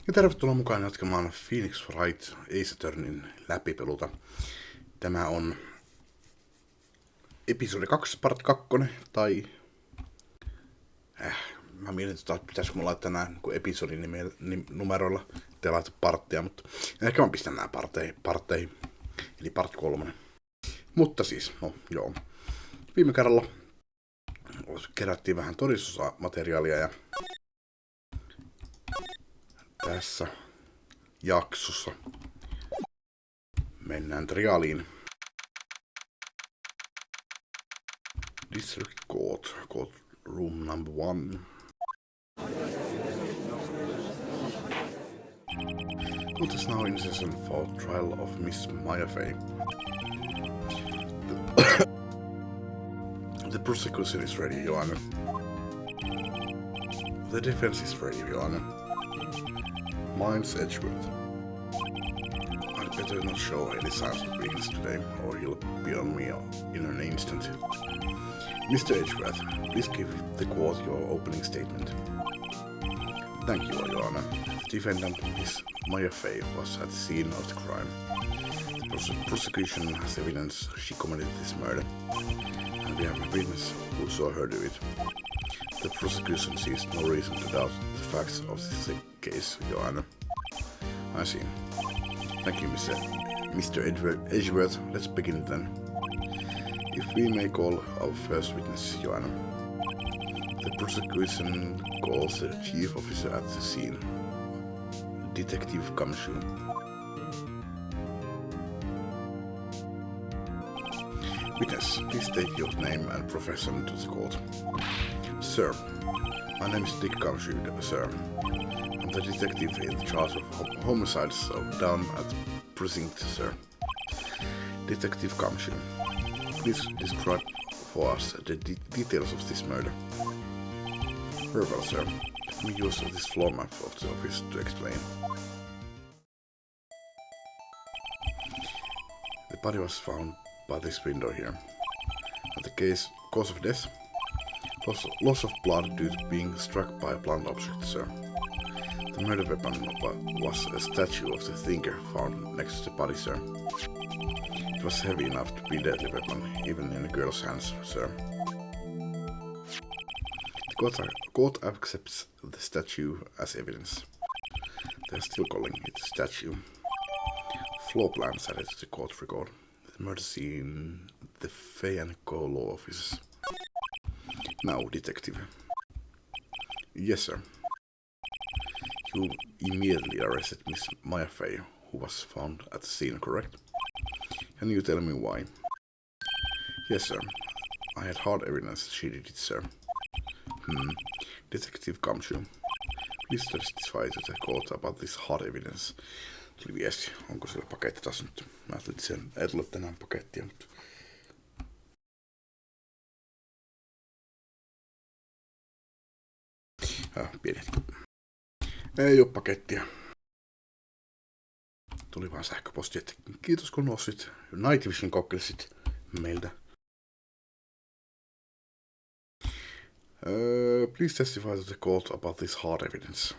Ja tervetuloa mukaan jatkamaan Phoenix Wright Ace Attorneyn läpipeluta. Tämä on episodi 2, part 2, tai... mä mietin, että pitäisikö mä laittaa nää episodin numeroilla, ettei laita parttia, mutta ehkä mä pistän nää parteihin, eli part 3. Mutta siis, no joo. Viime kerralla kerättiin vähän todistusmateriaalia ja tässä jaksossa mennään trialiin. District Court Room number 1. Court is now in session for trial of Miss Maya Fey. The prosecution is ready, Your Honor. The defense is ready, Your Honor. Mine's Edgeworth. I'd better not show any signs of weakness today, or he'll be on me in an instant. Mr. Edgeworth, please give the court your opening statement. Thank you, Your Honor. The defendant, Miss Maya Fey, was at the scene of the crime. The prosecution has evidence she committed this murder, and we have a witness who saw her do it. The prosecution sees no reason to doubt the facts of this case, Your Honor. I see. Thank you, Mr. Edgeworth. Let's begin then. If we may call our first witness, Your Honor. The prosecution calls the chief officer at the scene, Detective Kamshu. Witness, please state your name and profession to the court. Sir, my name is Dick Kamshu, sir. I'm the detective in charge of homicides down at precinct, sir. Detective Kamshu, please describe for us the details of this murder. Very well, sir. Let me use this floor map of the office to explain. The body was found by this window here. And the cause of death? Loss of blood due to being struck by a blunt object, sir. The murder weapon was a statue of the thinker found next to the body, sir. It was heavy enough to be a deadly weapon, even in a girl's hands, sir. The court accepts the statue as evidence. They are still calling it a statue. Floor plans added to the court record. The murder scene, the Fey and Co. law offices. Now, detective. Yes, sir. You immediately arrested Miss Maya Fey, who was found at the scene, correct? Can you tell me why? Yes, sir. I had hard evidence she did it, sir. Detective Kamshu, please testify to the court about this hard evidence. Tuli viesti. Onko siellä paketti taas nyt? Mä ajattelin, että siellä ei tule tänään pakettia, mutta... Pieni hetki. Ei oo pakettia. Tuli vaan sähköposti, että kiitos kun nostit Night Vision kokkelisit meiltä. Please testify to the court about this hard evidence.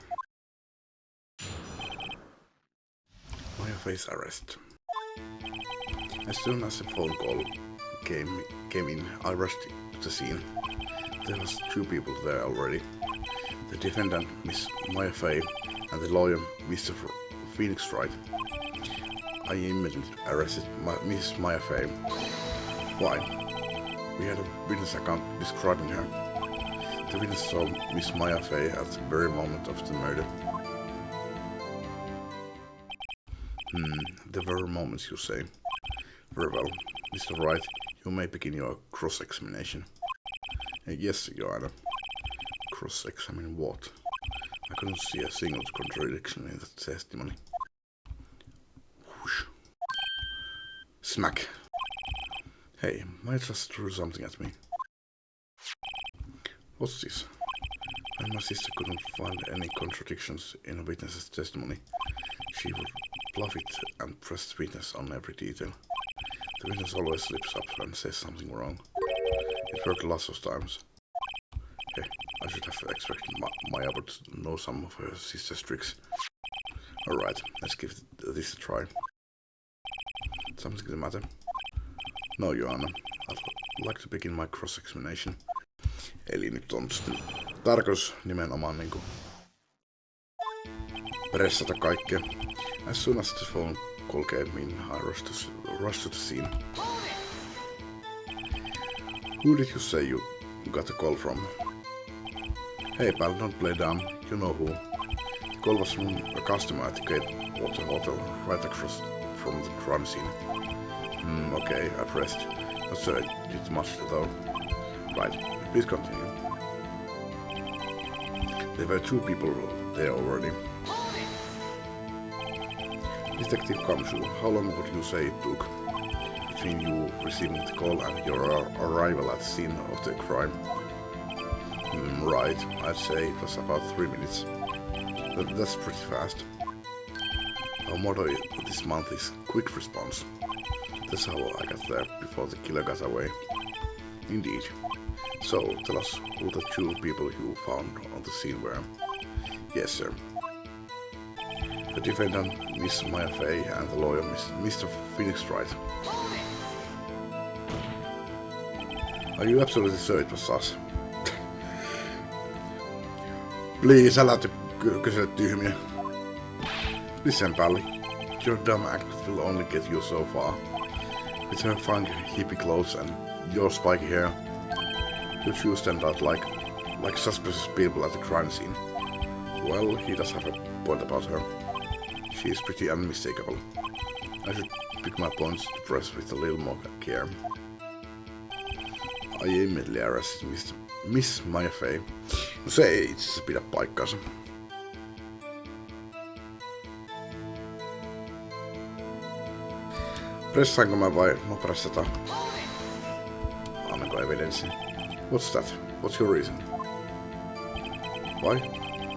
Maya Fey's arrest. As soon as the phone call came in, I rushed to the scene. There was 2 people there already. The defendant, Miss Maya Fey, and the lawyer, Mr. Phoenix Wright. I immediately arrested Miss Maya Fey. Why? We had a witness account describing her. The witness saw Miss Maya Fey at the very moment of the murder. The very moments, you say. Very well. Mr. Wright, you may begin your cross-examination. Yes, Your Honor. Cross-examine what? I couldn't see a single contradiction in that testimony. Whoosh. Smack. Hey, might just threw something at me. What's this? When my sister couldn't find any contradictions in a witness's testimony, she would bluff it and press the witness on every detail. The witness always slips up and says something wrong. It worked lots of times. Hey, I should have expected Maya would know some of her sister's tricks. Alright, let's give this a try. Something the matter? No, Joanna. I'd like to begin my cross-examination. Eli nyt on sitten tarkoitus nimenomaan niinku pressata kaikkea. As soon as the phone call came in, I rushed to the scene. Who did you say you got a call from? Hey pal, don't play dumb. You know who. The call was from a customer at the Gatewater Hotel, right across from the crime scene. Okay, I pressed. Not sure I did much though. Right, please continue. There were 2 people there already. Detective Kamshu, how long would you say it took between you receiving the call and your arrival at the scene of the crime? Right, I'd say it was about 3 minutes. That's pretty fast. Our motto this month is quick response. That's how I got there before the killer got away. Indeed. So, tell us who the 2 people you found on the scene were. Yes, sir. The defendant, Miss Maya Fay, and the lawyer, Mr. Phoenix Wright. Are you absolutely sure it was us? Please, älä kysele tyhmiä. Listen, pal. Your dumb act will only get you so far. With her fine hippie clothes and your spiky hair, you 2 stand out like suspicious people at the crime scene. Well, he does have a point about her. She is pretty unmistakable. I should pick my points to press with a little more care. I immediately arrested Miss Maya Fay. No se ei itse asiassa pidä paikkaansa. Pressaanko mä vai no pressata? Annanko evidenssi? What's that? What's your reason? Why?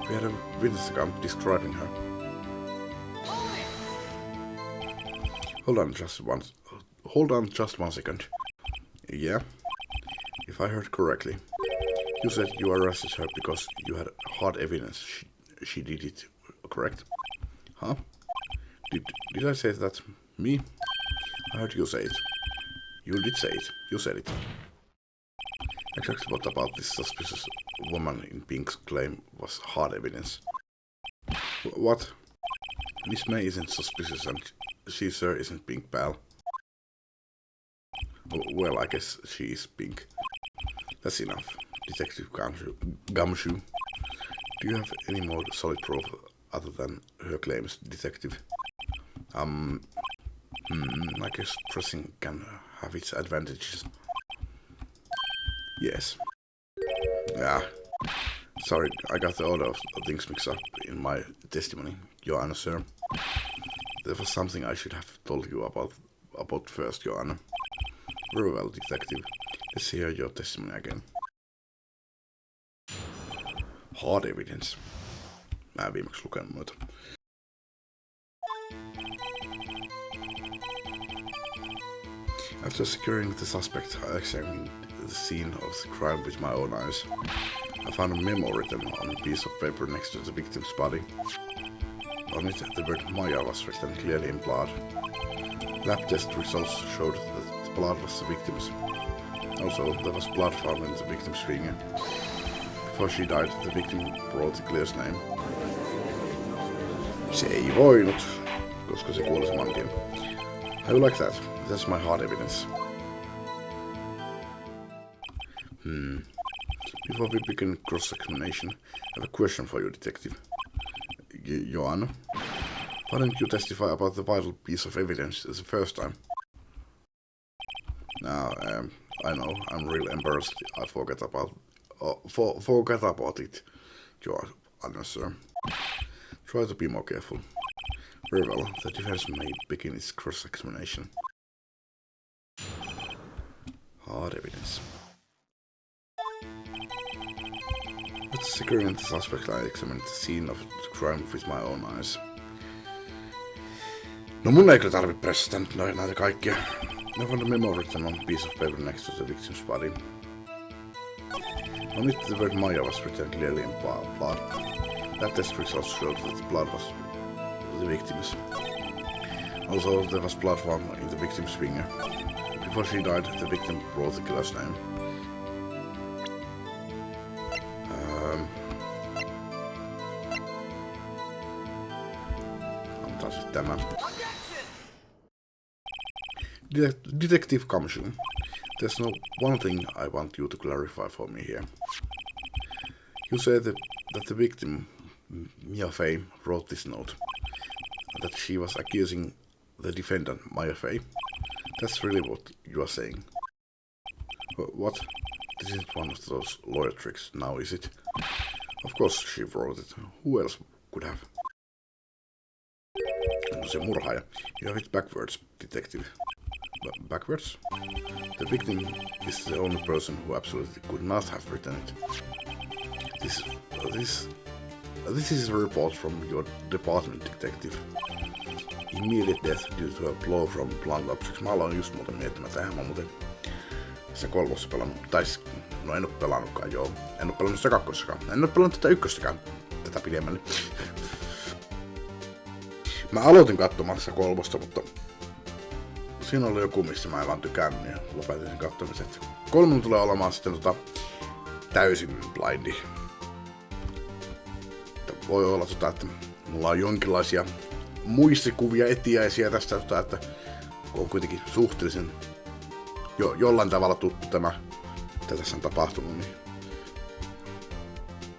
We had a witness account describing her. Hold on just one second. Yeah? If I heard correctly, you said you arrested her because you had hard evidence she did it, correct? Huh? Did I say that? Me? I heard you say it. You did say it. You said it. Exactly what about this suspicious woman in pink's claim was hard evidence? What? Miss May isn't suspicious and she sir isn't pink, pal. Well, I guess she is pink. That's enough. Detective Gumshoe. Do you have any more solid proof other than her claims, detective? I guess pressing can have its advantages. Yes. Yeah. Sorry, I got the order of things mixed up in my testimony, Your Honor, sir. There was something I should have told you about first, Your Honor. Very well, detective. Let's hear your testimony again. Hard evidence. Mä en viimeksi lukenut noita. After securing the suspect, I examined the scene of the crime with my own eyes. I found a memo written on a piece of paper next to the victim's body. On it, the word Maya was written clearly in blood. Lab test results showed that the blood was the victim's. Also, there was blood found in the victim's finger. Before she died, the victim wrote the killer's name. Se ei voinut, koska se kuoli saman tien. How you like that? That's my hard evidence. Before we begin cross-examination, I have a question for you, detective. Joanna, why didn't you testify about the vital piece of evidence the first time? Now, I know, I'm really embarrassed. I forgot about it, Joanna, sir. Try to be more careful. Very well, the defense may begin its cross-examination. Hard evidence. After securing the suspect, I examined the scene of the crime with my own eyes. No mun ei kyllä tarvi pressata nyt näitä kaikkia. I found a memo written on a piece of paper next to the victim's body. On it, the word Maya was written clearly in blood. That test results showed that the blood the victims. Also, there was blood found in the victim's finger. Before she died, the victim wrote the killer's name. Antaa sitten tämä. Detective Kamshu, there's no one thing I want you to clarify for me here. You said that the victim, Mia Fey, wrote this note. That she was accusing the defendant, Maya Fey. That's really what you are saying. What? This isn't one of those lawyer tricks now, is it? Of course she wrote it. Who else could have? No, se murhaaja. You have it backwards, detective. Backwards? The victim is the only person who absolutely could not have written it. This is a report from your department, detective. Immediate death due to a blow from blunt objects. Mä aloin just muuten miettimään tähän. Mä muuten se kolmossa pelannut. No en oo pelannutkaan, joo. En oo pelannut sitä kakkossakaan. En oo pelannut tätä ykköstäkään tätä pidemmälle. Mä aloitin katsomaan sitä kolmosta, mutta siinä oli joku, missä mä en vaan tykännyt ja lopetin sen kattomisen. Kolmonen tulee olemaan sitten täysin blindi. Voi olla, että mulla on jonkinlaisia muistikuvia etiäisiä tästä, että on kuitenkin suhteellisen jollain tavalla tuttu tämä, mitä tässä on tapahtunut, niin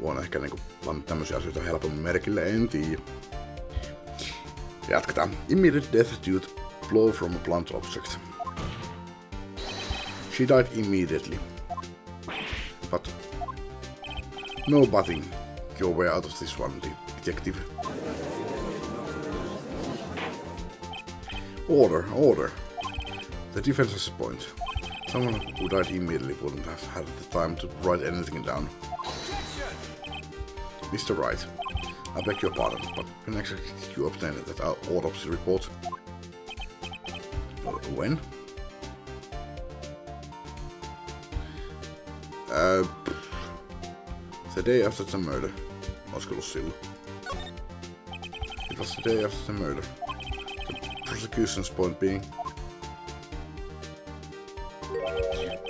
voin ehkä niinku panna tämmöisiä asioita helpommin merkille, en tiedä. Jatketaan. Immediate death due to blow from a blunt object. She died immediately. But no butting your way out of this one, detective. Order. The defense has a point. Someone who died immediately wouldn't have had the time to write anything down. Mr. Wright, I beg your pardon, but when exactly did you obtain that autopsy report? When? The day after the murder. Olisiko ollut silloin? It was the day after the murder. The prosecution's point being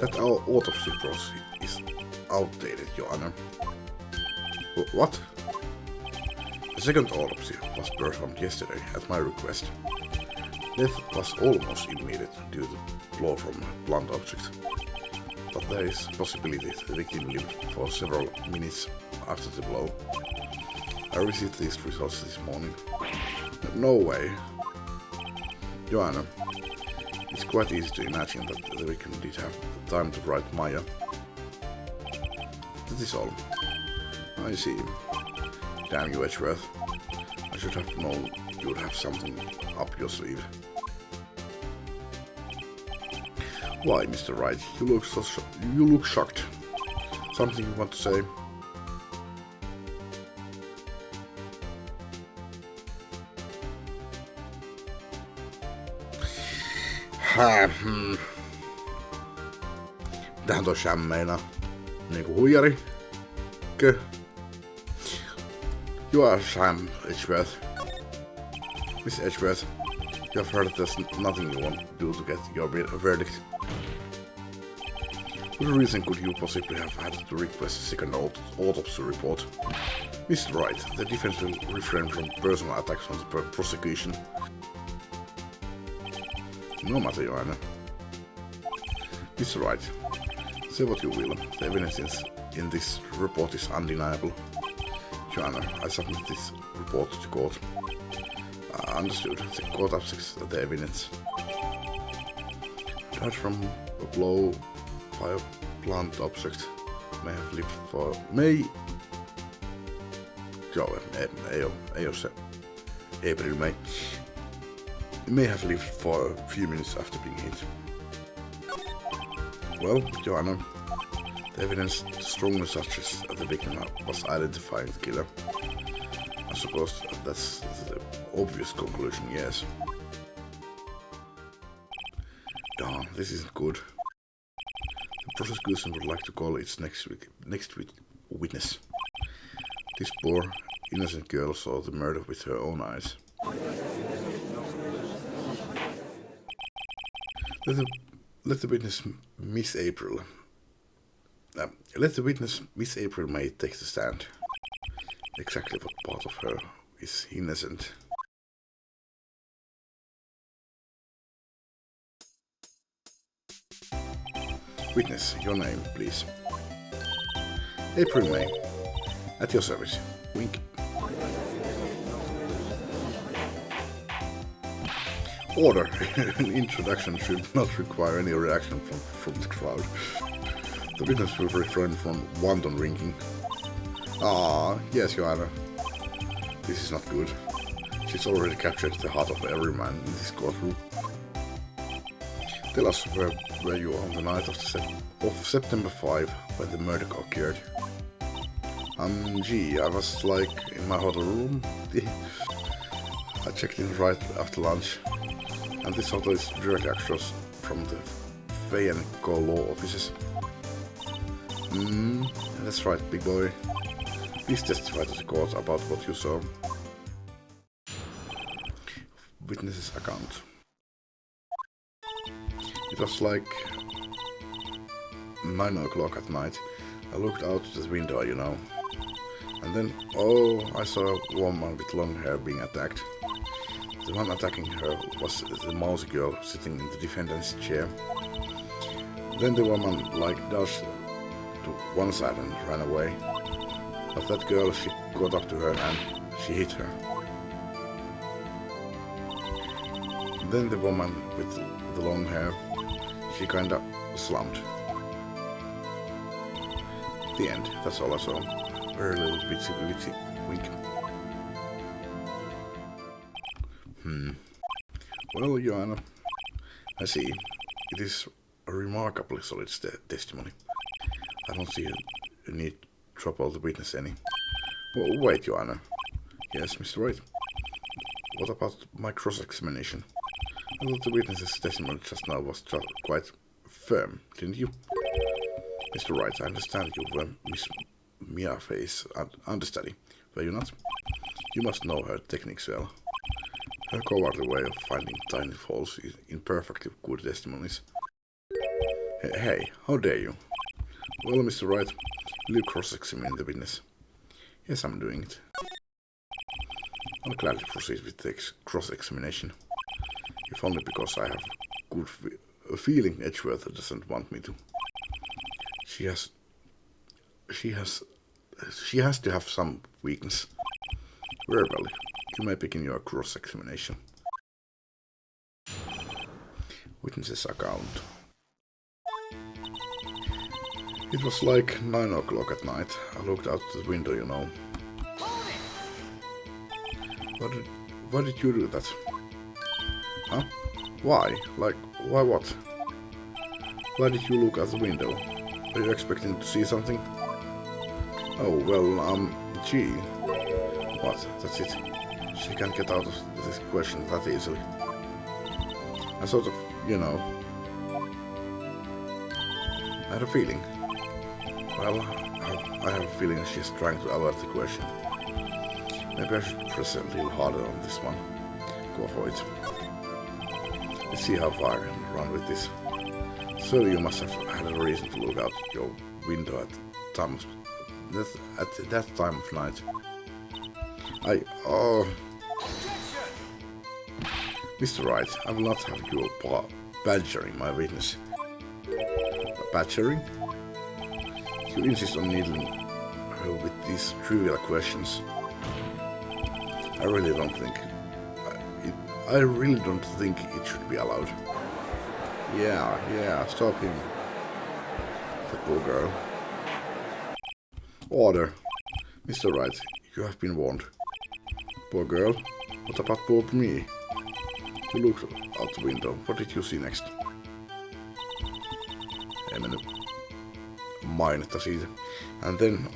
that our autopsy process is outdated, Your Honor. What? The second autopsy was performed yesterday at my request. Death was almost immediate due to blow from a blunt object, but there is a possibility the victim lived for several minutes after the blow. I received these results this morning. No way. Your Honor, it's quite easy to imagine that the victim did have time to write Maya. That is all. I see. Damn you, Edgeworth. I should have known you would have something up your sleeve. Why, Mr. Wright? You look shocked. Something you want to say? Mitähän toi Sham meinaa? Niinku huijari? Kö? You are Sham, Edgeworth. Miss Edgeworth, you have heard there's nothing you won't do to get your verdict. What reason could you possibly have had to request a second autopsy report? Mr. Wright, the defense will refrain from personal attacks on the prosecution. No matter, Your Honor. Mr. Wright, say what you will. The evidence in this report is undeniable. Your Honor, I submit this report to court. Understood. The court accepts the evidence. Died from a blow by a blunt object. May have lived for... Joo, ei oo se April May. May have lived for a few minutes after being hit. Well, Your Honor, the evidence strongly suggests that the victim was identifying the killer. I suppose that's the obvious conclusion, yes. Damn, this isn't good. The prosecution would like to call its next witness. This poor, innocent girl saw the murder with her own eyes. Let the witness Miss April. Let the witness Miss April May take the stand. Exactly what part of her is innocent? Witness, your name, please. April May. At your service. Wink. Order. An introduction should not require any reaction from the crowd. The witness will refrain from wanton drinking. Ah, yes, Your Honor. This is not good. She's already captured the heart of every man in this courtroom. Tell us where you were on the night of September 5 when the murder occurred. Gee, I was like in my hotel room. I checked in right after lunch, and this hotel is directly across from the Phoenix law offices. That's right, big boy. Please testify to the court about what you saw. Witness's account. It was like 9 o'clock at night. I looked out the window, you know. And then, I saw a woman with long hair being attacked. The one attacking her was the mouse girl sitting in the defendant's chair. Then the woman dodged to one side and ran away. But that girl, she caught up to her and she hit her. Then the woman with the long hair, she kinda slumped. The end. That's all I saw. Very little bitsy wink. Well, Joanna, I see. It is a remarkably solid testimony. I don't see a need to trouble the witness any. Well, wait, Joanna. Yes, Mr. Wright. What about my cross-examination? I thought the witness's testimony just now was quite firm, didn't you? Mr. Wright, I understand you were Miss Mia's understudy, were you not? You must know her techniques well. Her cowardly way of finding tiny faults in perfectly good testimonies. Hey, how dare you? Well, Mr. Wright, will you cross-examine the witness? Yes, I'm doing it. I'll gladly proceed with the cross-examination. If only because I have good feeling Edgeworth doesn't want me to. She has to have some weakness. Very well, you may begin your cross-examination. Witness's account. It was like 9 o'clock at night. I looked out the window, you know. Why did you do that? Huh? Why? Why what? Why did you look out the window? Are you expecting to see something? Oh, well, gee. What? That's it. She can't get out of this question that easily. I sort of, you know... I had a feeling. Well, I have a feeling she's trying to avoid the question. Maybe I should press a little harder on this one. Go for it. Let's see how far I can run with this. So you must have had a reason to look out your window at that time of night. Mr. Wright, I will not have you badgering my witness. Badgering? You insist on needling her with these trivial questions. I really don't think it should be allowed. Yeah, stop him. The poor girl. Order. Mr. Wright, you have been warned. Poor girl. What about poor me? You looked out the window. What did you see next? Mainita siitä. And then,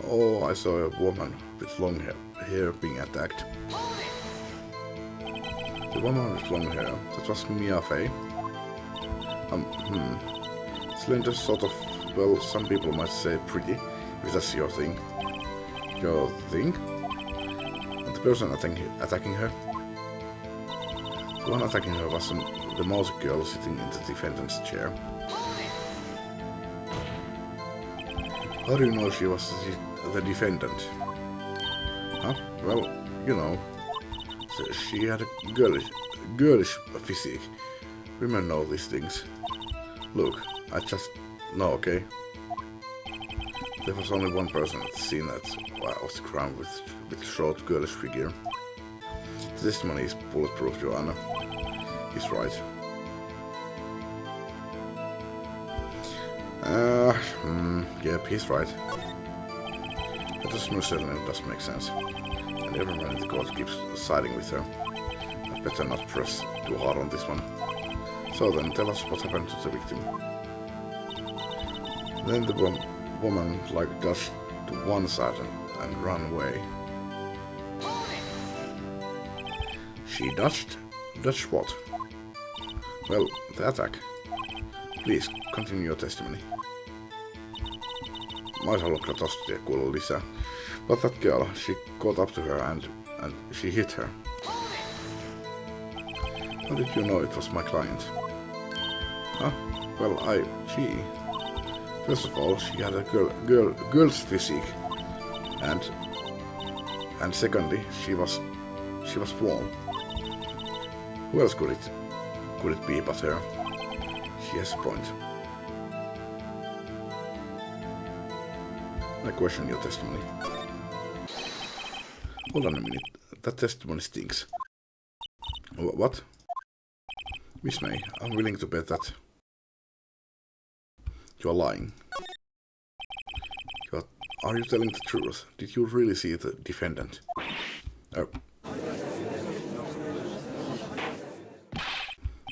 I saw a woman with long hair being attacked. The woman with long hair, that was Mia Fey. Slender, sort of, well, some people might say pretty, if that's your thing. Your thing? And the person attacking her? The one attacking her was the mouse girl sitting in the defendant's chair. How do you know she was the defendant? Huh? Well, you know, she had a girlish physique. Women know these things. Look, I just know, okay? There was only one person at the scene that was the crime with short girlish figure. The testimony is bulletproof, Joanna. He's right. Yep, he's right. But the smooth certainly does make sense. And everyone in the court keeps siding with her. I'd better not press too hard on this one. So then, tell us what happened to the victim. Then the woman dashed to one side and ran away. She dodged? Dodged what? Well, the attack. Please, continue your testimony. Mä ois halunnut kyllä tosta kuulla lisää. But that girl, she caught up to her and she hit her. How did you know it was my client? Huh? Well, first of all, she had a girl's physique, and secondly, she was warm. Who else could it be but her? She has a point. I question your testimony. Hold on a minute. That testimony stinks. What? Miss May, I'm willing to bet that you are lying. Are you telling the truth? Did you really see the defendant? Oh.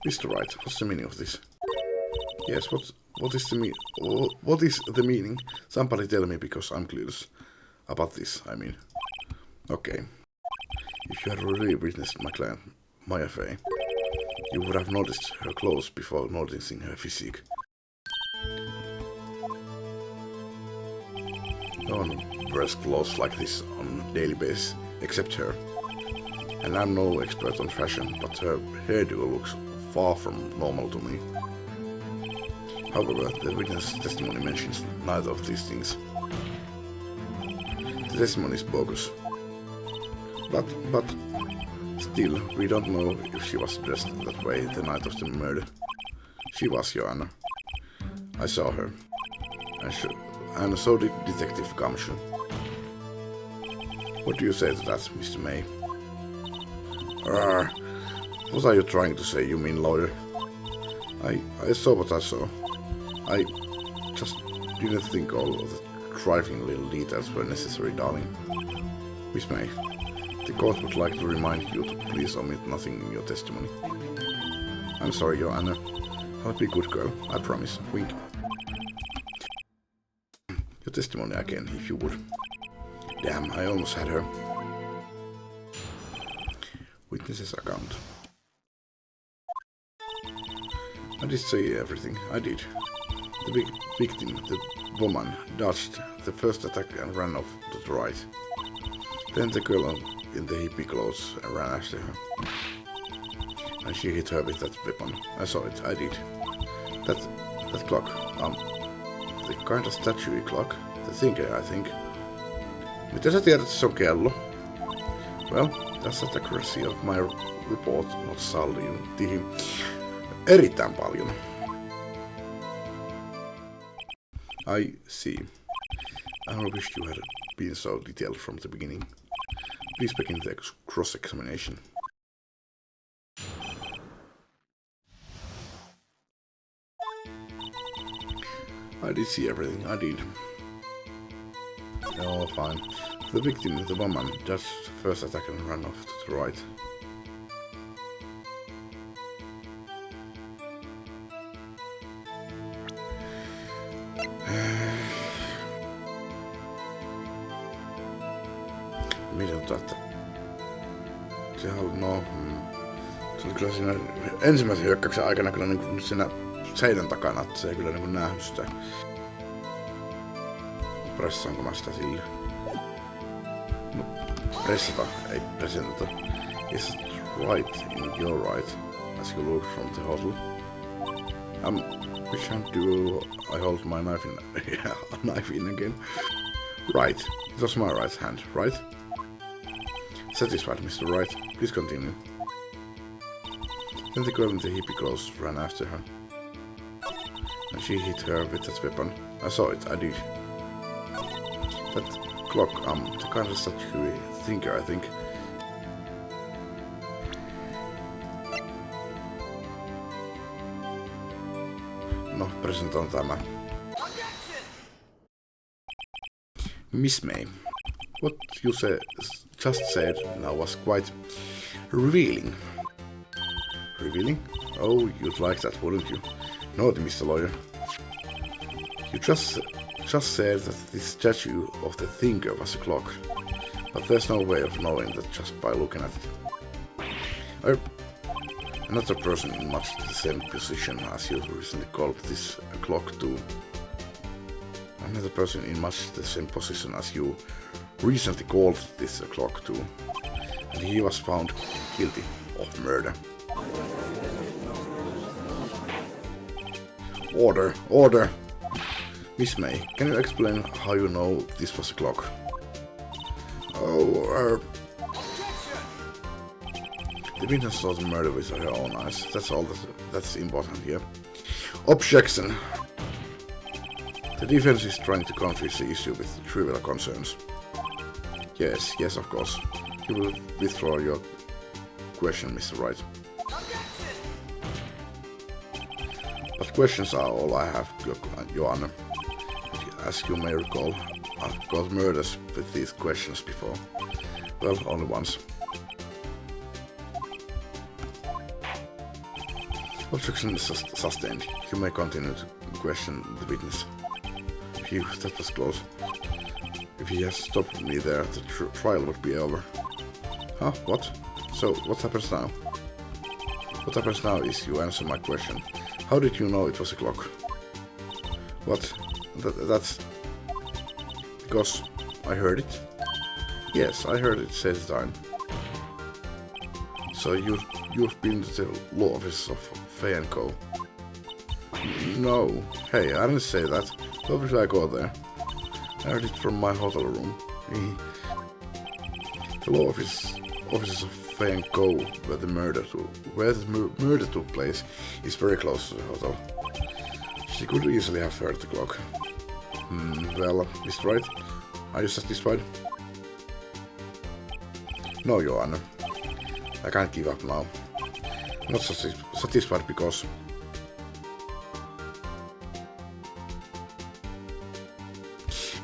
Mr. Wright, what's the meaning of this? Yes, what is the meaning? Somebody tell me, because I'm clueless about this, I mean. Okay. If you had really witnessed my client, Maya Fey, you would have noticed her clothes before noticing her physique. No one wears clothes like this on a daily basis, except her. And I'm no expert on fashion, but her hairdo looks far from normal to me. However, the witness testimony mentions neither of these things. The testimony is bogus. But still, we don't know if she was dressed that way the night of the murder. She was, Your Honor. I saw her. And so did Detective Gumshoe. What do you say to that, Mr. May? What are you trying to say, you mean lawyer? I saw what I saw. I just didn't think all of the trifling little details were necessary, darling. Miss May, the court would like to remind you to please omit nothing in your testimony. I'm sorry, Your Honor. I'll be a good girl, I promise. Wink. Your testimony again, if you would. Damn, I almost had her. Witness's account. I did say everything. I did. The victim, the woman, dodged the first attack and ran off to the right. Then the girl in the hippie clothes ran after her. And she hit her with that weapon. I saw it. I did. That clock. The kind of statue clock. The thinker, I think. Mitä sä tiedät, se on kello? Well, that's the accuracy of my report not sallii erittäin paljon. I see. I wish you had been so detailed from the beginning. Please begin the cross-examination. I did see everything, I did. Oh, fine. The victim, the woman, dodged the first attack and ran off to the right. Miten että se oli kyllä siinä ensimmäisen hyökkäyksen aikana kyllä niin siinä seinän takana, että se ei kyllä niin nähnyt sitä. Pressaanko mä sitä sille? No, pressata, ei presentata. Is it right in your right as you look from the hotel. Which hand do I hold my knife in? Yeah, a knife in again. Right, it was my right hand, right? Satisfied, Mr. Wright. Please continue. Then the girl in the hippie clothes ran after her. And she hit her with that weapon. I saw it, I did. That clock, the kind of statue thinker, I think. No, present on tämä. Miss May, what you just said now was quite revealing. Revealing? Oh, you'd like that, wouldn't you? Naughty, Mr. Lawyer. You just said that this statue of the thinker was a clock, but there's no way of knowing that just by looking at it. Another person in much the same position as you recently called this a clock too. Another person in much the same position as you recently called this a clock too. And he was found guilty of murder. Order! Order! Miss May, can you explain how you know this was a clock? Oh, the witness saw the murder with her own eyes. That's all that's important here. Objection! The defense is trying to confuse the issue with trivial concerns. Yes, of course. You will withdraw your question, Mr. Wright. But questions are all I have, Your Honor. As you may recall, I've got murders with these questions before. Well, only once. Objection is sustained. You may continue to question the witness. Phew, that was close. If he has stopped me there, the trial would be over. Huh? What? So, what happens now? What happens now is you answer my question. How did you know it was a clock? What? That's... Because I heard it? Yes, I heard it say the time. So you've been to the law office of Fay & Co. No. Hey, I didn't say that. Why would I go there? I heard it from my hotel room. The law offices of Fay & Co. where the murder took place is very close to the hotel. She could easily have heard the clock. Well, Mr. Wright, are you satisfied? No, Your Honor. I can't give up now. I'm not satisfied because...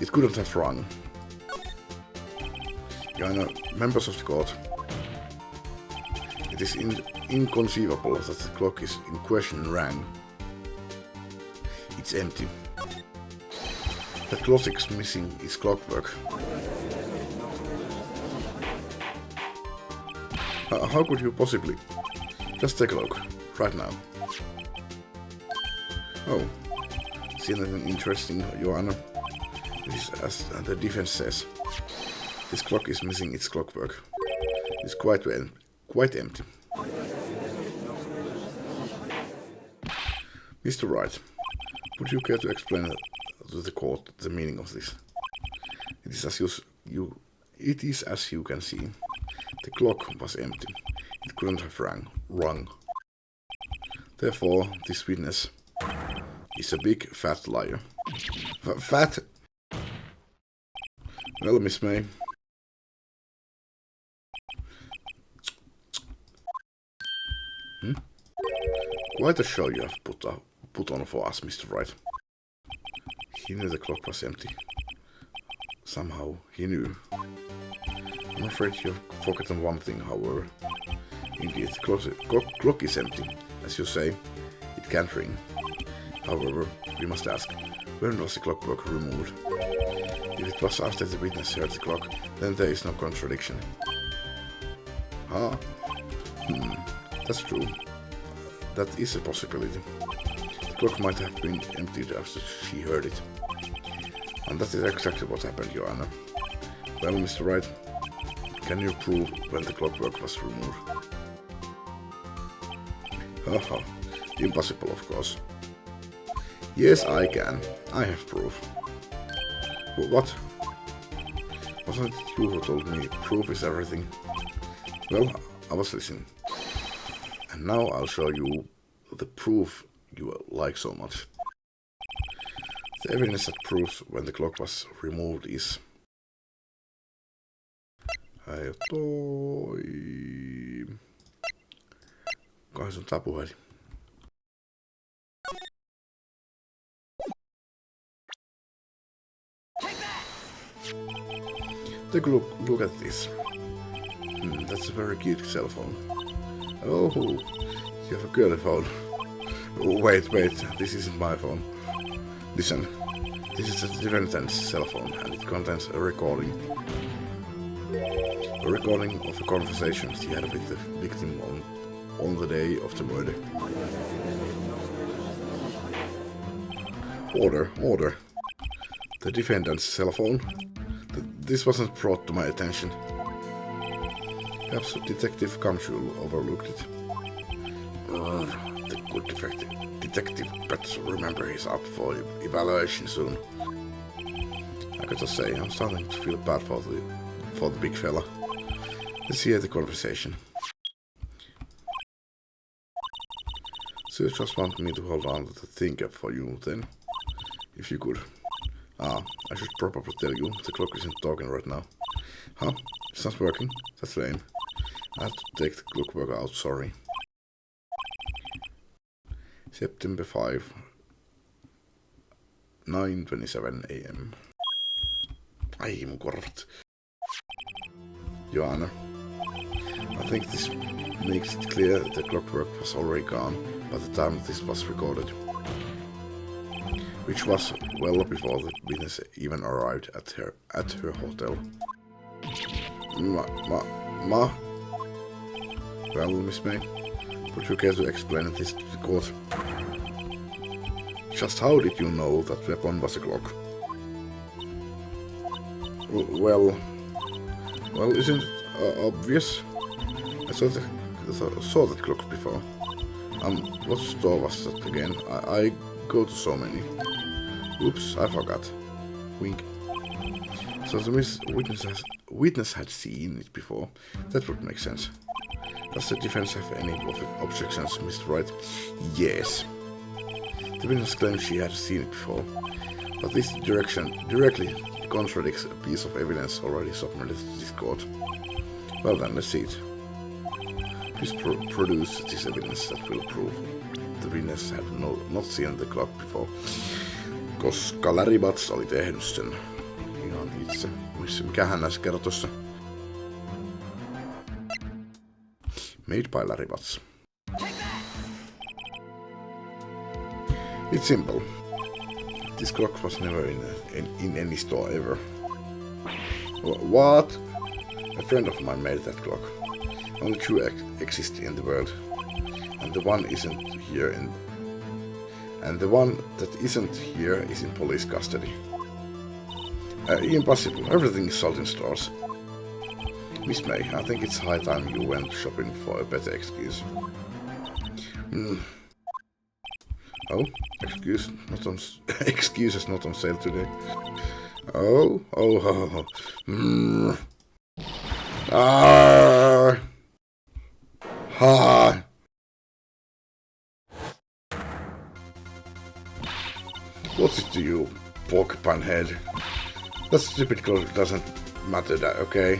it couldn't have rung. Your Honor, members of the court, it is inconceivable that the clock is in question rang. It's empty. The clock is missing its clockwork. How could you possibly? Just take a look, right now. Oh, see anything interesting, Your Honor? It is as the defense says. This clock is missing its clockwork. It's quite empty. Mr. Wright, would you care to explain to the court the meaning of this? It is as you can see. The clock was empty. It couldn't have rung. Therefore, this witness is a big fat liar. Fat? Well, Miss May. Quite a show you have put on for us, Mr. Wright. He knew the clock was empty. Somehow, he knew. I'm afraid you've forgotten one thing, however. Indeed, the clock is empty. As you say, it can't ring. However, we must ask, when was the clockwork removed? If it was after the witness heard the clock, then there is no contradiction. That's true. That is a possibility. The clock might have been emptied after she heard it. And that is exactly what happened, Your Honor. Well, Mr. Wright, can you prove when the clockwork was removed? Haha, impossible of course. Yes, I can. I have proof. What? Wasn't it you who told me proof is everything? Well, I was listening. And now I'll show you the proof you like so much. The evidence that proves when the clock was removed is... Ai toi... Kai sun tää puhelin. Take a look at this. That's a very cute cell phone. Oh, you have a girly phone. Oh, wait, this isn't my phone. Listen, this is a defendant's cell phone and it contains a recording. A recording of the conversations he had with the victim on the day of the murder. Order. The defendant's cell phone. This wasn't brought to my attention. Perhaps Detective Kamshul overlooked it. The good detective, but remember he's up for evaluation soon. I gotta say, I'm starting to feel bad for the big fella. Let's hear the conversation. So you just want me to hold on to the thinker for you then? If you could. I should probably tell you, the clock isn't talking right now. Huh? It's not working? That's lame. I have to take the clockwork out, sorry. September 5, 9:27 AM. Ai mun korvat. Joanna. I think this makes it clear the clockwork was already gone by the time this was recorded. Which was well before the witness even arrived at her hotel. Well, Miss May, would you care to explain this to the court? Just how did you know that weapon was a clock? Well, isn't it obvious? I saw that clock before. What store was that again? I go to so many. Oops, I forgot. Wink. So the witness had seen it before. That would make sense. Does the defense have any objections, Mr. Wright? Yes. The witness claims she had seen it before, but this directly contradicts a piece of evidence already submitted to this court. Well then, let's see it. Please produce this evidence that will prove the witness had not seen the clock before. Koska Larry Butts oli tehnyt sen ihan itse. Mikä hän näissä kertoi tossa? Made by Larry Butts. It's simple. This clock was never in any store ever. What? A friend of mine made that clock. Only two exist in the world, and the one that isn't here is in police custody. Impossible. Everything is sold in stores. Miss May, I think it's high time you went shopping for a better excuse. Oh, excuses not on sale today. Oh. What's it to you, porcupine head? That stupid clock doesn't matter, okay?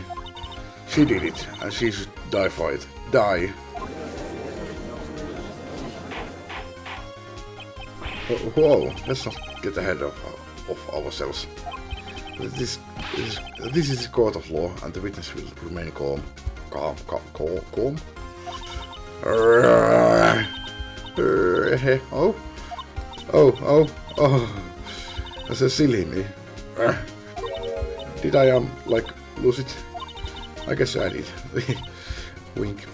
She did it, and she should die for it. Die! Whoa, let's not get ahead of ourselves. This is a court of law, and the witness will remain calm. Calm? Oh. That's a silly me. Did I, lose it? I guess I did. Wink.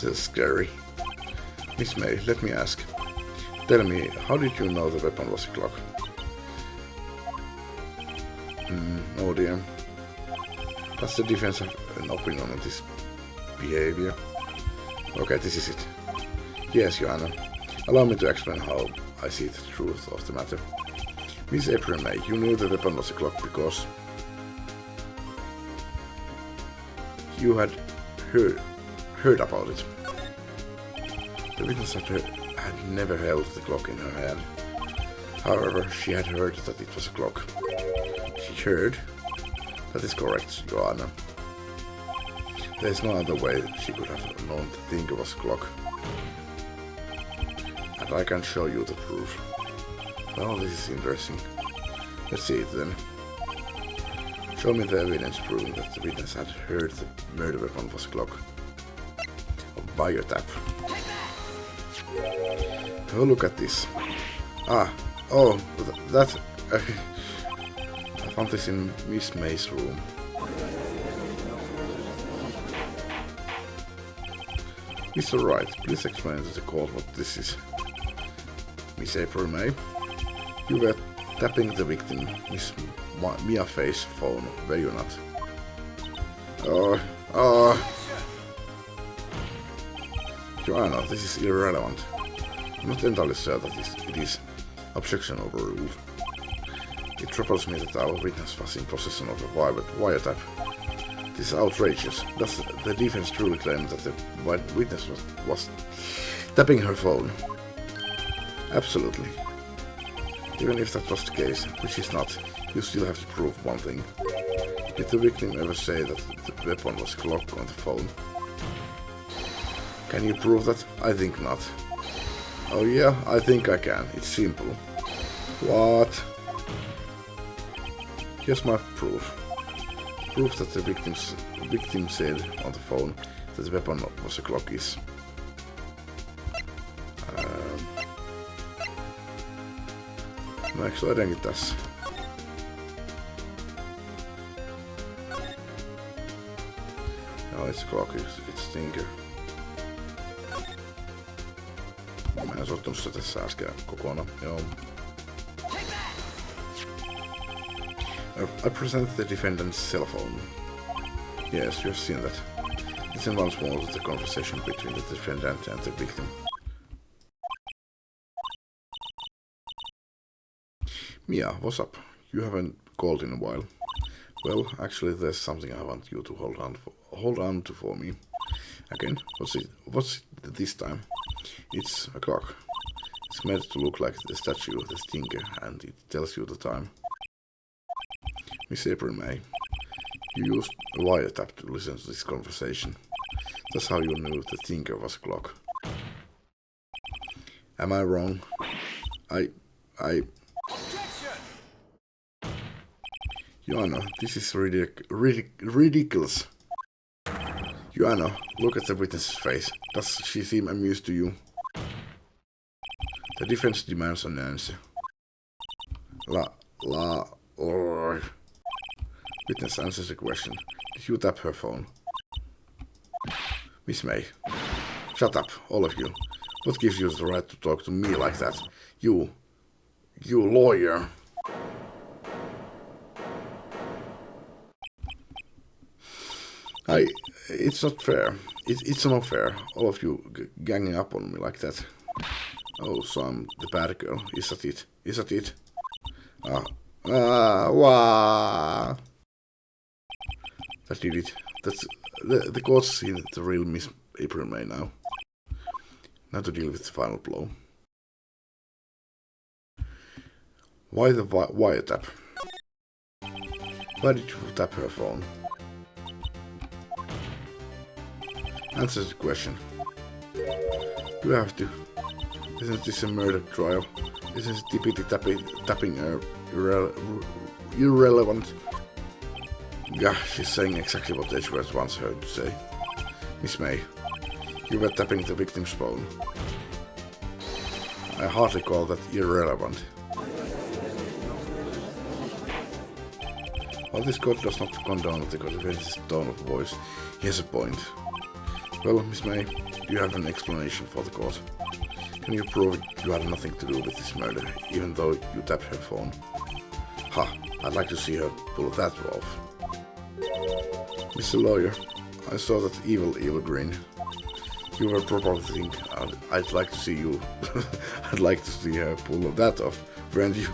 That's scary. Miss May, let me ask. Tell me, how did you know the weapon was a clock? Oh dear. Does the defense have an opinion on this behavior? Okay, this is it. Yes, Joanna. Allow me to explain how I see the truth of the matter. Miss April May, you knew the weapon was a clock because you had heard about it. The witness had never held the clock in her hand. However, she had heard that it was a clock. She heard. That is correct, Joanna. There is no other way she could have known the thing was a clock. And I can show you the proof. Well, this is interesting. Let's see it then. Show me the evidence proving that the witness had heard the murder weapon was a clock. Buy your tap. Oh, look at this. That... I found this in Miss May's room. Mr. Wright, please explain to the court what this is. Miss April May, you were tapping the victim, Miss Mia Faye's phone, were you not? Joanna, this is irrelevant. I'm not entirely certain that it is. Objection overruled. It troubles me that our witness was in possession of a wiretap. This is outrageous. Does the defense truly claim that the witness was tapping her phone? Absolutely. Even if that was the case, which is not, you still have to prove one thing. Did the victim ever say that the weapon was a clock on the phone? Can you prove that? I think not. Oh yeah, I think I can. It's simple. What? Here's my proof. Proof that the victim said on the phone that the weapon was a clock is. No, eikö se ole jotenkin tässä? No, it's a clock, it's Tinker. Mä en suottanut sitä tässä äsken kokonaan, joo. I present the defendant's cell phone. Yes, you have seen that. It involves more of the conversation between the defendant and the victim. Mia, what's up? You haven't called in a while. Well, actually, there's something I want you to hold on to for me. Again, what's it this time? It's a clock. It's made to look like the statue of the Tinker, and it tells you the time. Miss April May, you used a wiretap to listen to this conversation. That's how you knew the Tinker was a clock. Am I wrong? Joanna, this is ridiculous. Joanna, look at the witness's face. Does she seem amused to you? The defense demands an answer. Witness answers the question. Did you tap her phone? Miss May. Shut up, all of you. What gives you the right to talk to me like that? You lawyer. It's not fair. It's not fair. All of you ganging up on me like that. Oh, so I'm the bad girl. Is that it? Is that it? Wow. That did it. That's the court's seen the real Miss April May now. Now to deal with the final blow. Why the wiretap? Why did you tap her phone? Answer the question. You have to. Isn't this a murder trial? Isn't tippity tapping irrelevant? Yeah, she's saying exactly what Edgeworth wants her to say. Miss May, you were tapping the victim's phone. I hardly call that irrelevant. While this court does not condone the defense's tone of voice, he has a point. Well, Miss May, do you have an explanation for the court? Can you prove you had nothing to do with this murder, even though you tapped her phone? Ha, I'd like to see her pull that off. Mr. Lawyer, I saw that evil grin. You will probably think, I'd like to see you. I'd like to see her pull that off, weren't you?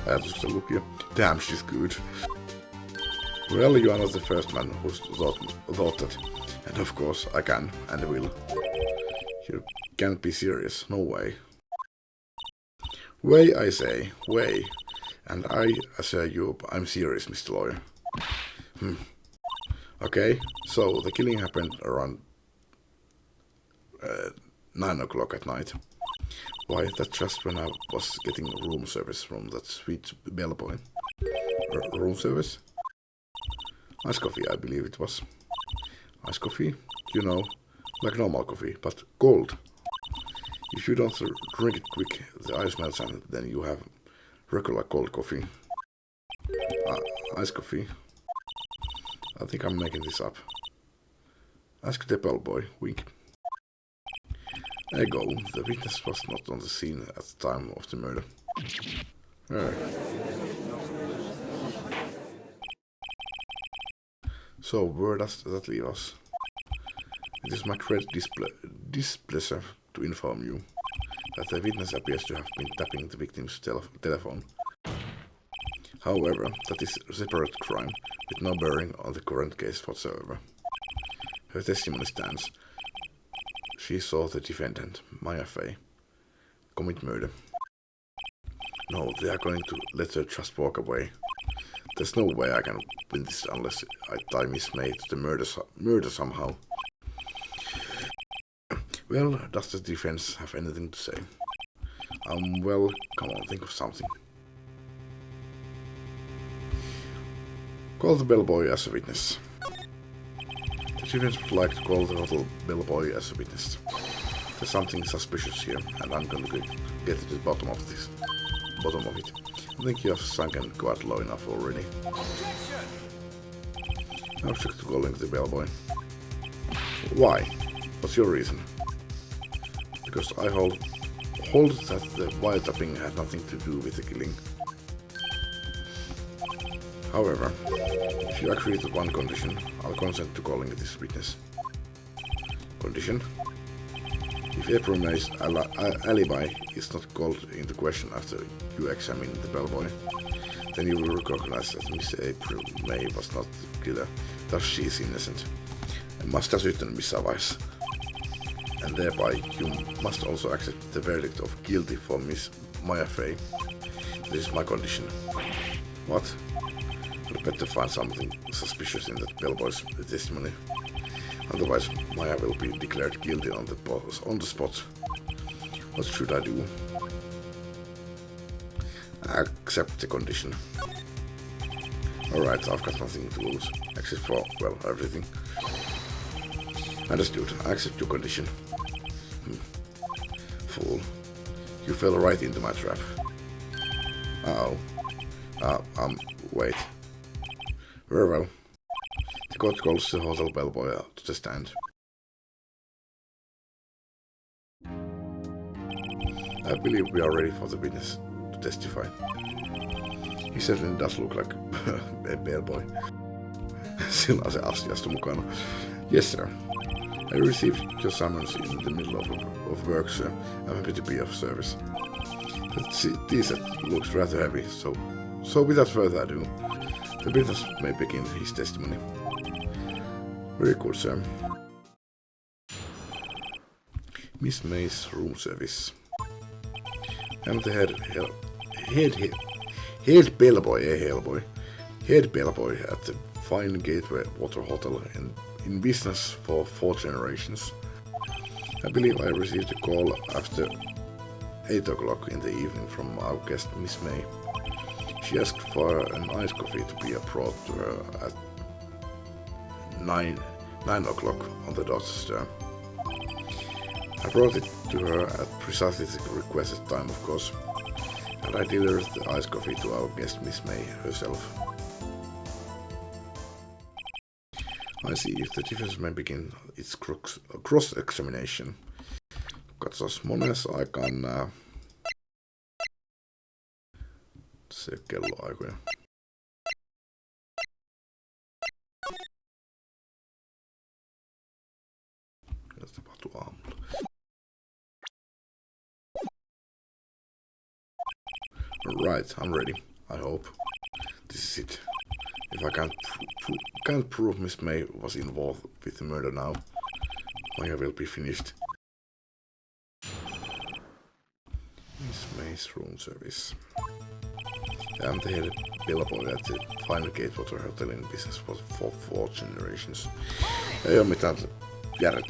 I just look here. Damn, she's good. Well, you are not the first man who's thought that. And of course, I can and will. You can't be serious, no way. Way, I say, way. And I assure you, I'm serious, Mr. Lawyer. Okay, so the killing happened around 9 o'clock at night. Why, that's just when I was getting room service from that sweet bellboy. Room service? Ice coffee, I believe it was. Ice coffee? You know, like normal coffee, but cold. If you don't drink it quick, the ice melts and then you have regular cold coffee. Ice coffee? I think I'm making this up. Ask the bellboy, wink. Ego, the witness was not on the scene at the time of the murder. So, where does that leave us? It is my great displeasure to inform you that the witness appears to have been tapping the victim's telephone. However, that is a separate crime with no bearing on the current case whatsoever. Her testimony stands. She saw the defendant, Maya Fey, commit murder. No, they are going to let her just walk away. There's no way I can win this unless I tie Miss May to the murder somehow. Well, does the defense have anything to say? Well, come on, think of something. Call the bellboy as a witness. The defense would like to call the hotel bellboy as a witness. There's something suspicious here, and I'm going to get to the bottom of it. I think you have sunken quite low enough already. I object to calling the bellboy. Why? What's your reason? Because I hold that the wiretapping had nothing to do with the killing. However, if you agree to one condition, I'll consent to calling this witness. Condition? If April May's alibi is not called into question after you examine the bellboy, then you will recognize that Miss April May was not the killer, thus she is innocent. And must ascertain missä vaiheessa. And thereby you must also accept the verdict of guilty for Miss Maya Fey. This is my condition. What? I'd better find something suspicious in that bellboy's testimony. Otherwise, Maya will be declared guilty on the spot. What should I do? Accept the condition. Alright, I've got nothing to lose, except for, well, everything. Understood, I accept your condition. Fool. You fell right into my trap. Uh-oh. Wait. Very well. The court calls the hotel bellboy to the stand. I believe we are ready for the witness to testify. He certainly does look like a bellboy. Sillä on se asiasta mukana. Yes, sir. I received your summons in the middle of work, sir. I'm happy to be of service. But this looks rather heavy, so without further ado, the witness may begin his testimony. Very good, sir. Miss May's room service. I'm the head bellboy at the fine Gateway Water Hotel in business for 4 generations. I believe I received a call after 8 o'clock in the evening from our guest Miss May. She asked for an iced coffee to be brought to her at 9 o'clock on the dot stir. I brought it to her at precisely the requested time, of course, and I delivered the iced coffee to our guest Miss May herself. I see if the defense may begin its cross-examination. Katsos monessa aikaan nää se kelloaikoja. Mitä tapahtuu Right, I'm ready. I hope. This is it. If I can't prove Miss May was involved with the murder now, Maya will be finished. Miss May's room service. I'm the head bellboy at the final Gatewater Hotel in business for 4 generations. Ei oo mitään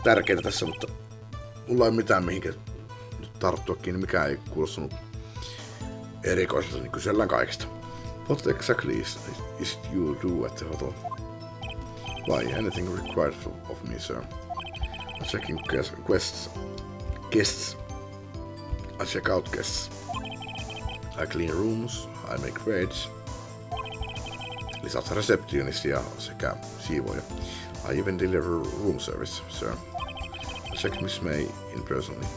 tärkeää tässä, mutta mulla ei mitään mihinkä tarttua kiinni, mikä ei kuulostunut erikoiselta, niin kysellään kaikesta. What exactly is it you do at the hotel? Why, anything required of me, sir? I'm checking guests. I check out guests. I clean rooms, I make beds. Lisäksi reseptionisteja sekä siivoja. I even deliver room service, sir. I check Miss May in personally.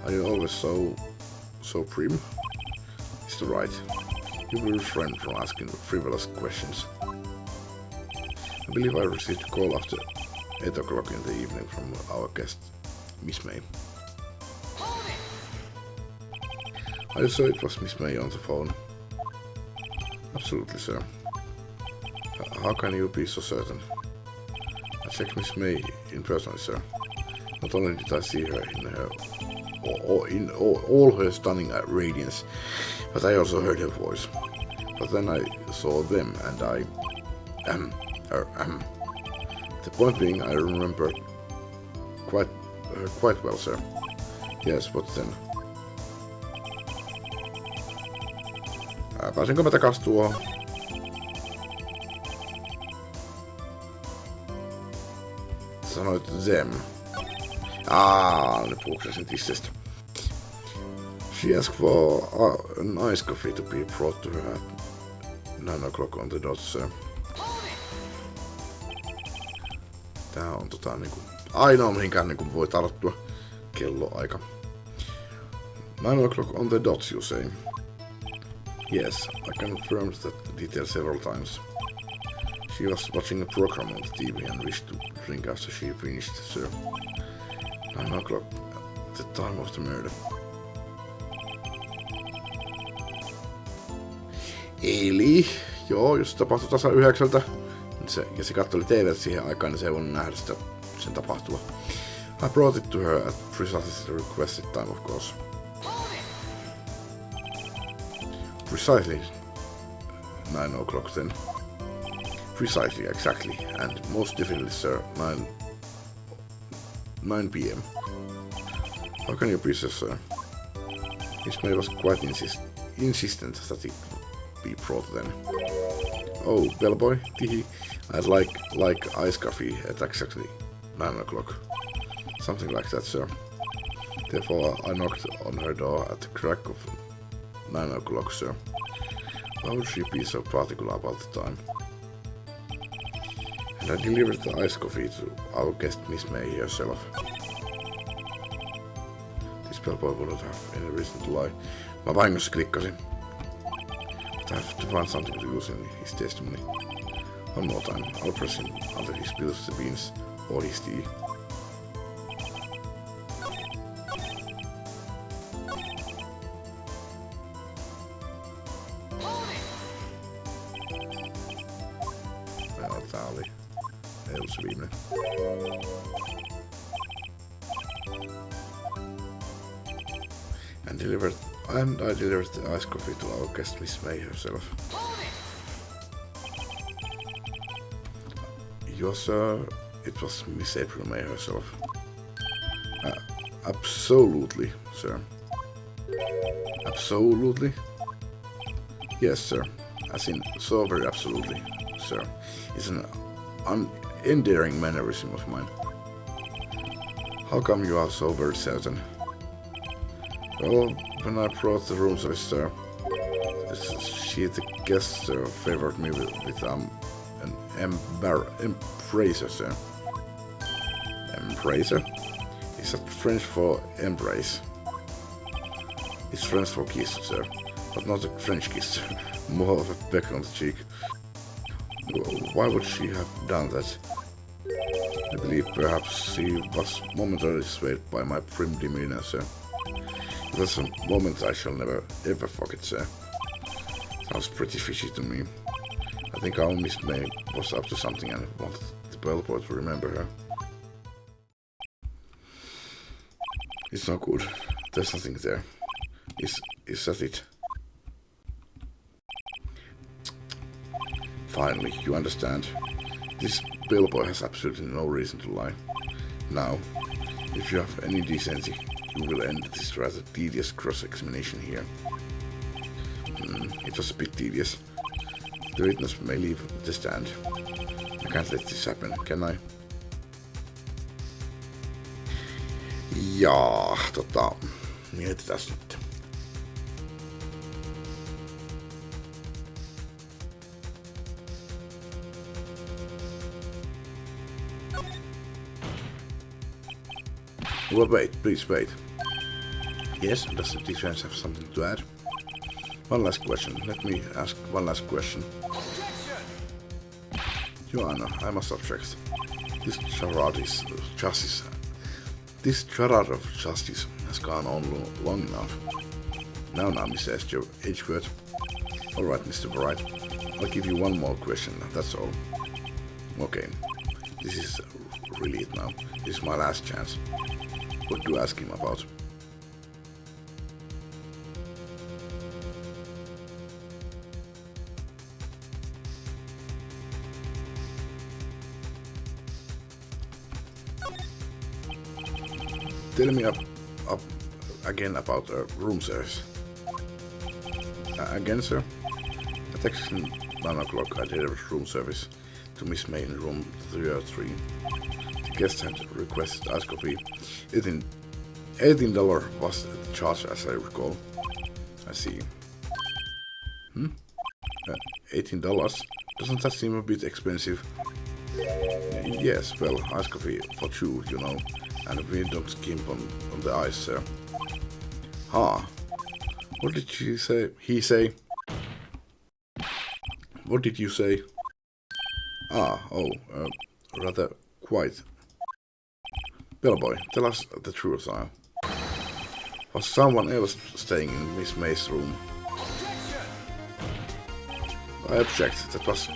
Are you always so prim? Mr. Wright, you will refrain from asking frivolous questions. I believe I received a call after 8 o'clock in the evening from our guest, Miss May. Are you sure it was Miss May on the phone? Absolutely, sir. How can you be so certain? I checked Miss May in person, sir. Not only did I see her in all her stunning radiance, but I also heard her voice. But then I saw them, and the point being, I remember quite well, sir. Yes, what then? Pääsenkö mä takas tuohon? Sanoit them. Ne puhuuko sen tissestä? She asked for an ice coffee to be brought to her at 9 o'clock on the dot, sir. Tää on niinku ainoa mihinkään niinku voi tarttua kelloaika. 9 o'clock on the dot, you say? Yes, I confirmed that detail several times. She was watching a program on the TV and wished to drink after she finished, sir. 9 o'clock, the time of the murder. Eli, joo, jos se tapahtui tasan 9, ja se katsoi TV:tä siihen aikaan, niin se ei voinut nähdä sen tapahtua. I brought it to her at precisely the requested time, of course. Precisely 9 o'clock then. Precisely, exactly, and most definitely, sir, 9 p.m. How can you be so, sir? Miss May was quite insistent that it be brought then. Oh, bellboy, teehee, I'd like iced coffee at exactly 9 o'clock. Something like that, sir. Therefore, I knocked on her door at the crack of 9 o'clock, sir. Why would she be so particular about the time? And I delivered the iced coffee to our guest Miss May herself. This bellboy wouldn't have any reason to lie. Mä vahingossa klikkasin. But I have to find something to use in his testimony. One more time, I'll press him until he spills the beans or his tea. Tää oli. Ei ollut se viimeinen. And I delivered the iced coffee to our guest Miss May herself. Yes, it was Miss April May herself. Absolutely, sir. Absolutely? Yes, sir. As in, so very absolutely, sir. It's an endearing mannerism of mine. How come you are so very certain? Well, when I brought the room service, sir, she, the guest, sir, favored me with an embracer, sir. Embracer? Is that French for embrace? It's French for kiss, sir, but not a French kiss, sir. More of a peck on the cheek. Why would she have done that? I believe perhaps he was momentarily swayed by my prim demeanor, sir. It was a moment I shall never ever forget, sir. Sounds pretty fishy to me. I think our Miss May was up to something and wanted the bellboy to remember her. It's not good. There's nothing there. Is that it? Finally, you understand. This bellboy has absolutely no reason to lie. Now, if you have any decency, you will end this rather tedious cross-examination here. It was a bit tedious. The witness may leave the stand. I can't let this happen, can I? Jaa, mietitäs nyt. Well, wait, please wait. Yes, does the defense have something to add? One last question. Let me ask one last question. Your Honor, I must object. This charade of justice has gone on long enough. Now, Mr. Edgeworth. Alright, Mr. Wright. I'll give you one more question, that's all. Okay. This is really it now. This is my last chance. What do you ask him about? Tell me again about room service. Again, sir? At exactly 9 o'clock, I delivered room service to Miss May in room 303. The guest had requested ice coffee. $18 was the charge, as I recall. I see. $18? Doesn't that seem a bit expensive? Yes, well, ice coffee for two, you know. And we don't skimp on the ice, sir. What did she say? He say? What did you say? Rather quite. Bellboy, tell us the truth, sir. Was someone else staying in Miss May's room? I object. That was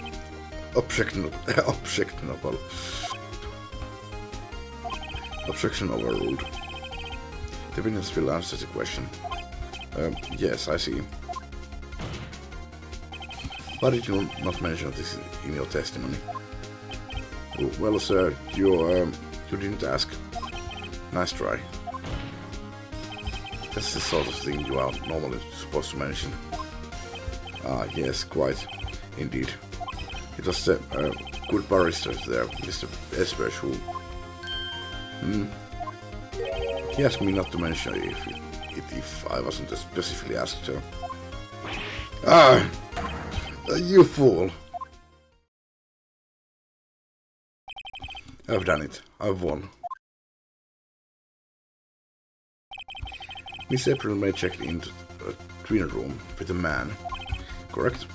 objectionable. Objection overruled. The witness will answer the question. Yes, I see. Why did you not mention this in your testimony? Well, sir, you didn't ask. Nice try. That's the sort of thing you are normally supposed to mention. Yes, quite. Indeed. It was the good barrister there, Mr. Esbjerg, who... He asked me not to mention it if I wasn't specifically asked to. You fool! I've done it. I've won. Miss April May checked into a twin room with a man, correct?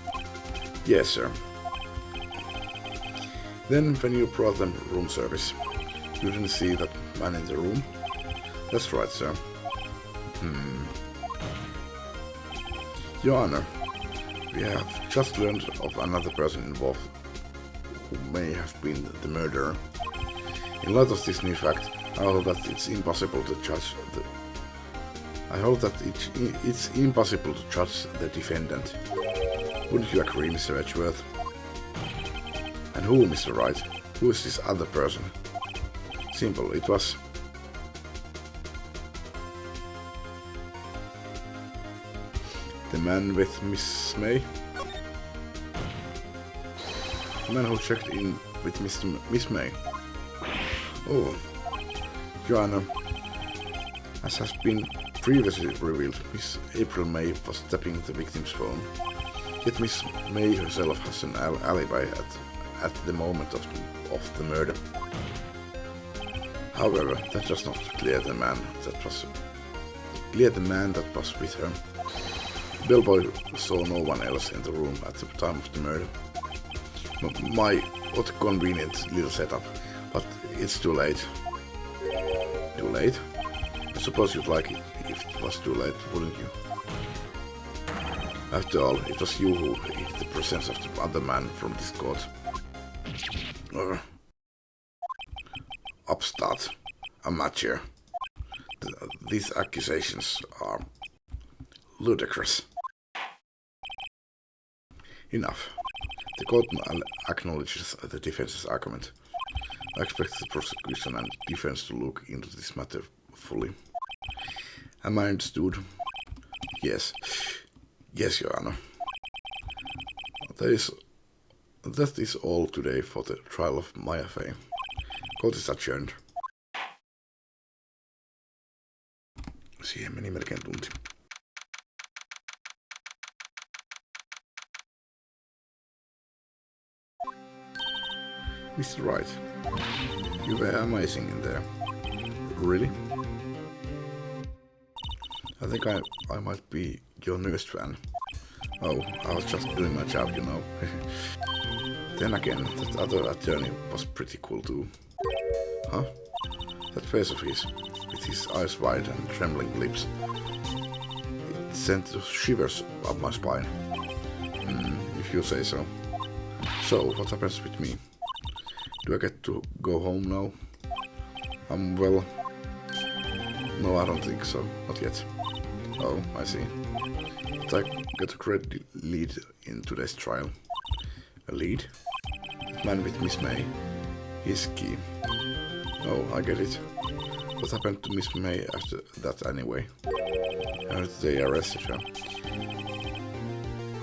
Yes, sir. Then, when you brought them room service, you didn't see that man in the room? That's right, sir. Your Honor, we have just learned of another person involved who may have been the murderer. In light of this new fact, I hope that it's impossible to judge the defendant. Wouldn't you agree, Mr. Edgeworth? And who, Mr. Wright? Who is this other person? Simple, it was... the man with Miss May? The man who checked in with Miss May. Oh, Your Honor, as has been previously revealed, Miss April May was tapping the victim's phone. Yet Miss May herself has an alibi at the moment of the murder. However, that does not clear the man that was with her. The bellboy saw no one else in the room at the time of the murder. What a convenient little setup. But it's too late. Too late? I suppose you'd like it if it was too late, wouldn't you? After all, it was you who hid the presence of the other man from this court. Upstart. Amateur. These accusations are ludicrous. Enough. The court acknowledges the defense's argument. I expect the prosecution and defense to look into this matter fully. Am I understood? Yes. Yes, Your Honor. That is all today for the trial of Maija Fey. Court is adjourned. Siihen meni melkein tunti. Mr. Wright, you were amazing in there. Really? I think I might be your newest fan. Oh, I was just doing my job, you know. Then again, that other attorney was pretty cool too. Huh? That face of his, with his eyes wide and trembling lips, it sent shivers up my spine. If you say so. So, what happens with me? Do I get to go home now? Well... No, I don't think so. Not yet. Oh, I see. But I got a great lead in today's trial. A lead? That man with Miss May. He's key. Oh, I get it. What happened to Miss May after that anyway? I heard they arrested her.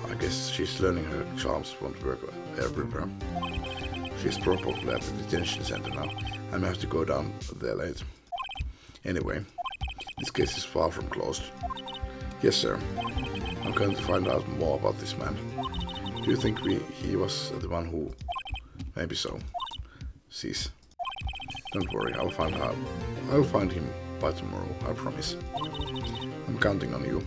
I guess she's learning her charms won't work everywhere. She's probably at the detention center now. I may have to go down there later. Anyway, this case is far from closed. Yes, sir. I'm going to find out more about this man. Do you think he was the one who... Maybe so. Cease. Don't worry, I'll find him by tomorrow, I promise. I'm counting on you.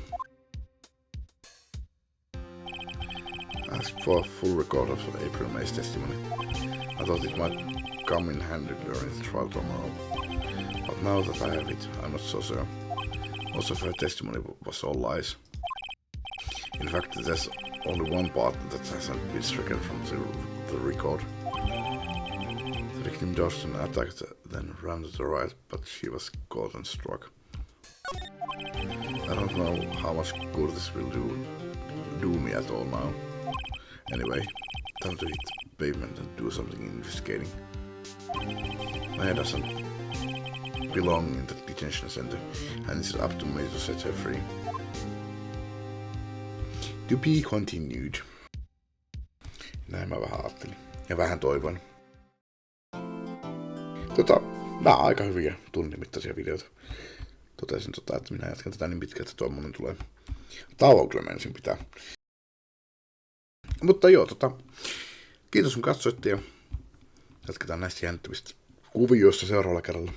Asked for a full record of April May's testimony. I thought it might come in handy during the trial tomorrow. But now that I have it, I'm not so sure. Most of her testimony was all lies. In fact, there's only one part that hasn't been stricken from the record. The victim dodged an attack, then ran to the right, but she was caught and struck. I don't know how much good this will do me at all now. Anyway, time to hit the pavement and do something investigating. Maija doesn't belong in the detention center, and it's up to me to set her free. To be continued. Näin mä vähän ajattelin. Ja vähän toivon. Nää on aika hyviä tunnin mittaisia videoita. Totesin että minä jatkan tätä niin pitkään, että tuommoinen tulee. Tauon kyllä ensin pitää. Mutta joo, kiitos kun katsoitte ja jatketaan näistä jännittävistä kuvioista seuraavalla kerralla.